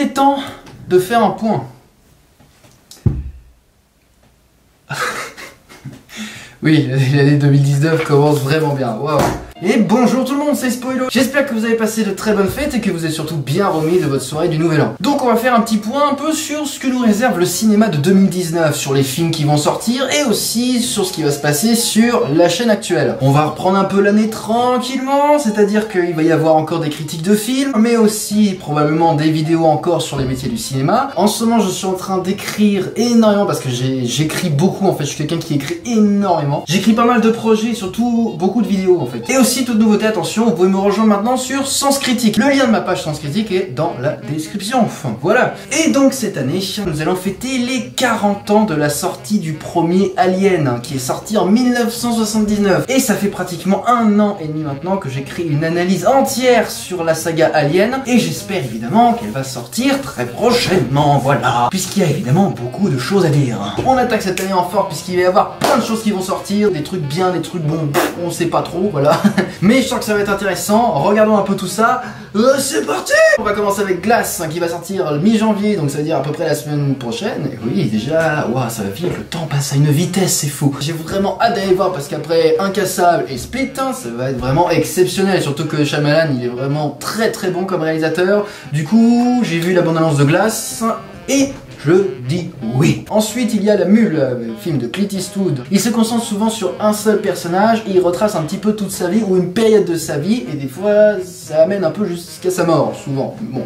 est temps de faire un point. Oui, l'année 2019 commence vraiment bien, waouh. Et bonjour tout le monde, c'est Spoilo. J'espère que vous avez passé de très bonnes fêtes et que vous êtes surtout bien remis de votre soirée du Nouvel An. Donc on va faire un petit point un peu sur ce que nous réserve le cinéma de 2019, sur les films qui vont sortir et aussi sur ce qui va se passer sur la chaîne actuelle. On va reprendre un peu l'année tranquillement, c'est-à-dire qu'il va y avoir encore des critiques de films, mais aussi probablement des vidéos encore sur les métiers du cinéma. En ce moment je suis en train d'écrire énormément parce que j'écris beaucoup en fait, je suis quelqu'un qui écrit énormément. J'écris pas mal de projets et surtout beaucoup de vidéos en fait. Et aussi toute nouveauté, attention, vous pouvez me rejoindre maintenant sur Sens Critique. Le lien de ma page Sens Critique est dans la description. Voilà. Et donc cette année, nous allons fêter les 40 ans de la sortie du premier Alien, qui est sorti en 1979. Et ça fait pratiquement 1 an et demi maintenant que j'écris une analyse entière sur la saga Alien. Et j'espère évidemment qu'elle va sortir très prochainement, voilà. Puisqu'il y a évidemment beaucoup de choses à dire. On attaque cette année en force puisqu'il va y avoir plein de choses qui vont sortir, des trucs bien, des trucs bons, on sait pas trop, voilà. Mais je sens que ça va être intéressant, regardons un peu tout ça, c'est parti. On va commencer avec Glass, qui va sortir le mi-janvier, donc ça veut dire à peu près la semaine prochaine. Et oui, déjà, waouh, ça va vite, le temps passe à une vitesse, c'est fou. J'ai vraiment hâte d'aller voir, parce qu'après Incassable et Split, ça va être vraiment exceptionnel, surtout que Shyamalan, il est vraiment très très bon comme réalisateur. Du coup, j'ai vu la bande-annonce de Glass, et je dis oui. Ensuite, il y a La Mule, le film de Clint Eastwood. Il se concentre souvent sur un seul personnage et il retrace un petit peu toute sa vie ou une période de sa vie et des fois, ça amène un peu jusqu'à sa mort, souvent. Bon.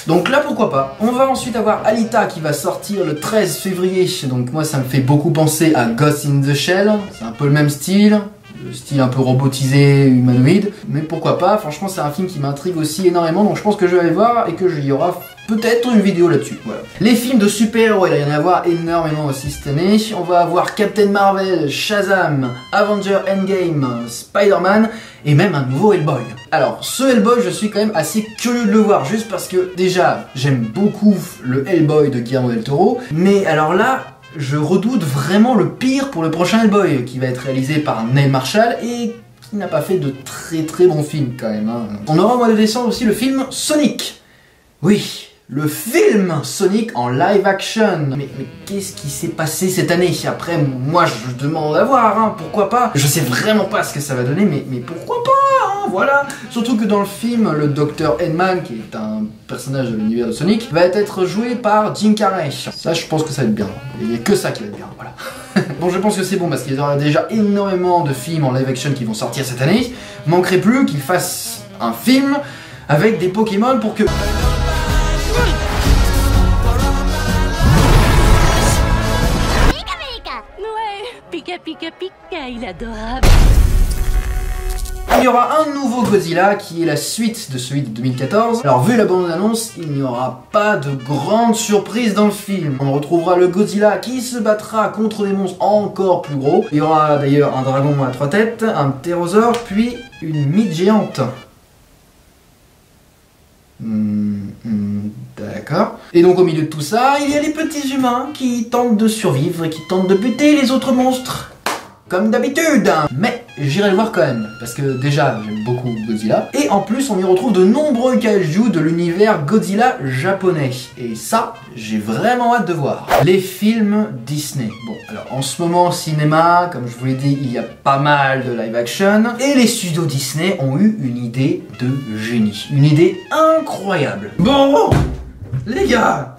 Donc là, pourquoi pas. On va ensuite avoir Alita qui va sortir le 13 février. Donc moi, ça me fait beaucoup penser à Ghost in the Shell. C'est un peu le même style. Le style un peu robotisé, humanoïde, mais pourquoi pas, franchement c'est un film qui m'intrigue aussi énormément, donc je pense que je vais aller voir et que il y aura peut-être une vidéo là-dessus, voilà. Les films de super-héros, il va y en avoir énormément aussi cette année. On va avoir Captain Marvel, Shazam, Avenger Endgame, Spider-Man et même un nouveau Hellboy. Alors ce Hellboy, je suis quand même assez curieux de le voir, juste parce que déjà j'aime beaucoup le Hellboy de Guillermo del Toro, mais alors là je redoute vraiment le pire pour le prochain Hellboy, qui va être réalisé par Neil Marshall et qui n'a pas fait de très bons films quand même, hein. On aura au mois de décembre aussi le film Sonic. Oui, le film Sonic en live action. Mais qu'est-ce qui s'est passé cette année? Après, moi je demande à voir, hein, pourquoi pas. Je sais vraiment pas ce que ça va donner, mais pourquoi pas, hein, voilà. Surtout que dans le film, le Dr. Eggman, qui est un personnage de l'univers de Sonic, va être joué par Jim Carrey. Ça, je pense que ça va être bien. Il n'y a que ça qui va être bien, voilà. Bon, je pense que c'est bon parce qu'il y aura déjà énormément de films en live action qui vont sortir cette année. Manquerait plus qu'ils fassent un film avec des Pokémon pour que... Pika pika pika, il est adorable. Il y aura un nouveau Godzilla qui est la suite de celui de 2014. Alors vu la bande-annonce, il n'y aura pas de grande surprise dans le film. On retrouvera le Godzilla qui se battra contre des monstres encore plus gros. Il y aura d'ailleurs un dragon à 3 têtes, un ptérosaure, puis une mythe géante. D'accord. Et donc au milieu de tout ça, il y a les petits humains qui tentent de survivre et qui tentent de buter les autres monstres. Comme d'habitude. Mais j'irai le voir quand même, parce que déjà j'aime beaucoup Godzilla, et en plus on y retrouve de nombreux kaiju de l'univers Godzilla japonais, et ça j'ai vraiment hâte de voir. Les films Disney. Bon, alors en ce moment au cinéma, comme je vous l'ai dit, il y a pas mal de live action, et les studios Disney ont eu une idée de génie, une idée incroyable. Bon, les gars,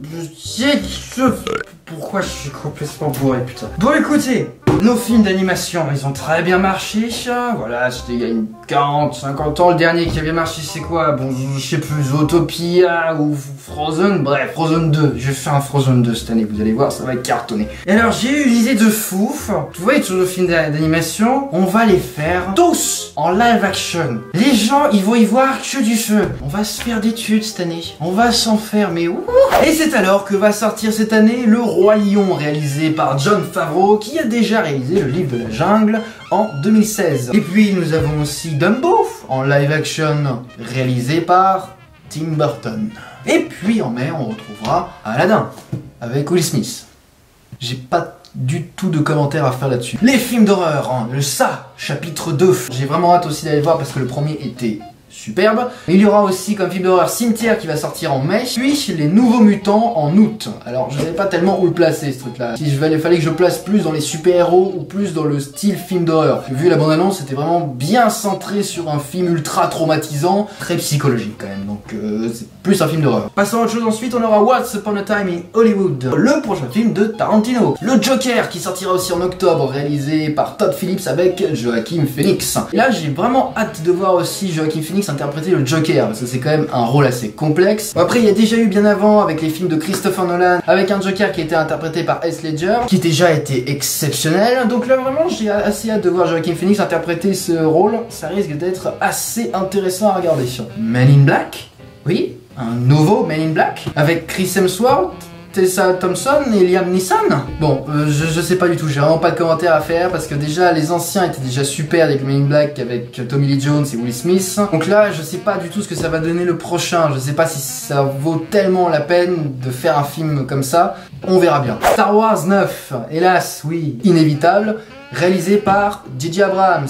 pourquoi je suis complètement bourré, putain. Bon écoutez, nos films d'animation, ils ont très bien marché, voilà, c'était il y a une 40-50 ans, le dernier qui avait marché c'est quoi? Bon, je sais plus, Zootopia ou Frozen, bref, Frozen 2, je fais un Frozen 2 cette année, vous allez voir, ça va cartonner. Et alors j'ai eu une idée de fou, vous voyez tous nos films d'animation, on va les faire tous en live action. Les gens, ils vont y voir que du feu. On va se faire des tudes cette année, on va s'en faire, mais ouh. Et c'est alors que va sortir cette année Le Roi Lion, réalisé par Jon Favreau, qui a déjà réalisé le livre de la jungle en 2016. Et puis nous avons aussi Dumbo en live action, réalisé par Tim Burton. Et puis en mai, on retrouvera Aladdin avec Will Smith. J'ai pas du tout de commentaires à faire là-dessus. Les films d'horreur, hein, le Ça, chapitre 2. J'ai vraiment hâte aussi d'aller le voir parce que le premier était superbe. Il y aura aussi comme film d'horreur Cimetière qui va sortir en mai, puis Les Nouveaux Mutants en août. Alors je savais pas tellement où le placer ce truc là. Il fallait que je place plus dans les super-héros ou plus dans le style film d'horreur. Vu la bande-annonce, c'était vraiment bien centré sur un film ultra traumatisant, très psychologique quand même, donc c'est plus un film d'horreur. Passons à autre chose ensuite, on aura Once Upon a Time in Hollywood, le prochain film de Tarantino. Le Joker qui sortira aussi en octobre, réalisé par Todd Phillips avec Joaquin Phoenix. Et là j'ai vraiment hâte de voir aussi Joaquin Phoenix interpréter le Joker, parce que c'est quand même un rôle assez complexe. Bon, après il y a déjà eu bien avant avec les films de Christopher Nolan, avec un Joker qui était interprété par Heath Ledger, qui déjà été exceptionnel. Donc là vraiment j'ai assez hâte de voir Joaquin Phoenix interpréter ce rôle, ça risque d'être assez intéressant à regarder. Men in Black, oui, un nouveau Men in Black, avec Chris Hemsworth, Tessa Thompson et Liam Neeson. Bon, je sais pas du tout, j'ai vraiment pas de commentaire à faire parce que déjà les anciens étaient déjà super avec Men in Black, avec Tommy Lee Jones et Will Smith. Donc là, je sais pas du tout ce que ça va donner le prochain, je sais pas si ça vaut tellement la peine de faire un film comme ça, on verra bien. Star Wars 9, hélas, oui, inévitable, réalisé par J.J. Abrams.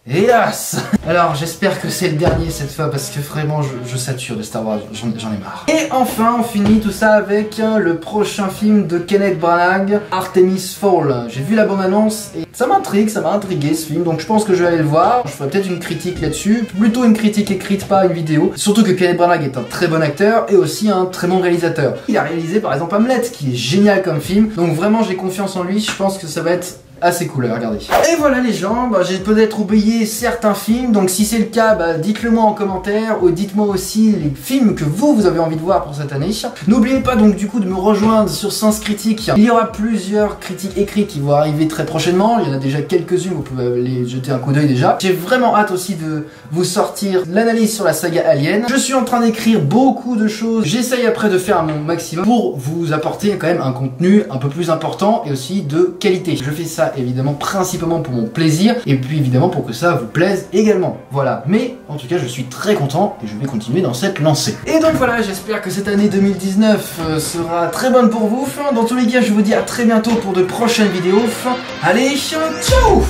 Hélas. Alors j'espère que c'est le dernier cette fois parce que vraiment je sature de Star Wars, j'en ai marre. Et enfin on finit tout ça avec le prochain film de Kenneth Branagh, Artemis Fowl. J'ai vu la bande-annonce et ça m'intrigue, ça m'a intrigué ce film, donc je pense que je vais aller le voir. Je ferai peut-être une critique là-dessus, plutôt une critique écrite, pas une vidéo. Surtout que Kenneth Branagh est un très bon acteur et aussi un très bon réalisateur. Il a réalisé par exemple Hamlet qui est génial comme film, donc vraiment j'ai confiance en lui, je pense que ça va être assez cool à regarder. Et voilà les gens, j'ai peut-être oublié certains films, donc si c'est le cas, dites-le moi en commentaire, ou dites-moi aussi les films que vous avez envie de voir pour cette année. N'oubliez pas donc du coup de me rejoindre sur Sens Critique. Il y aura plusieurs critiques écrites qui vont arriver très prochainement, il y en a déjà quelques-unes, vous pouvez les jeter un coup d'œil déjà. J'ai vraiment hâte aussi de vous sortir l'analyse sur la saga Alien. Je suis en train d'écrire beaucoup de choses, j'essaye après de faire mon maximum pour vous apporter quand même un contenu un peu plus important et aussi de qualité. Je fais ça évidemment principalement pour mon plaisir et puis évidemment pour que ça vous plaise également. Voilà, mais en tout cas je suis très content et je vais continuer dans cette lancée. Et donc voilà, j'espère que cette année 2019 sera très bonne pour vous. Dans tous les cas, je vous dis à très bientôt pour de prochaines vidéos. Allez, ciao!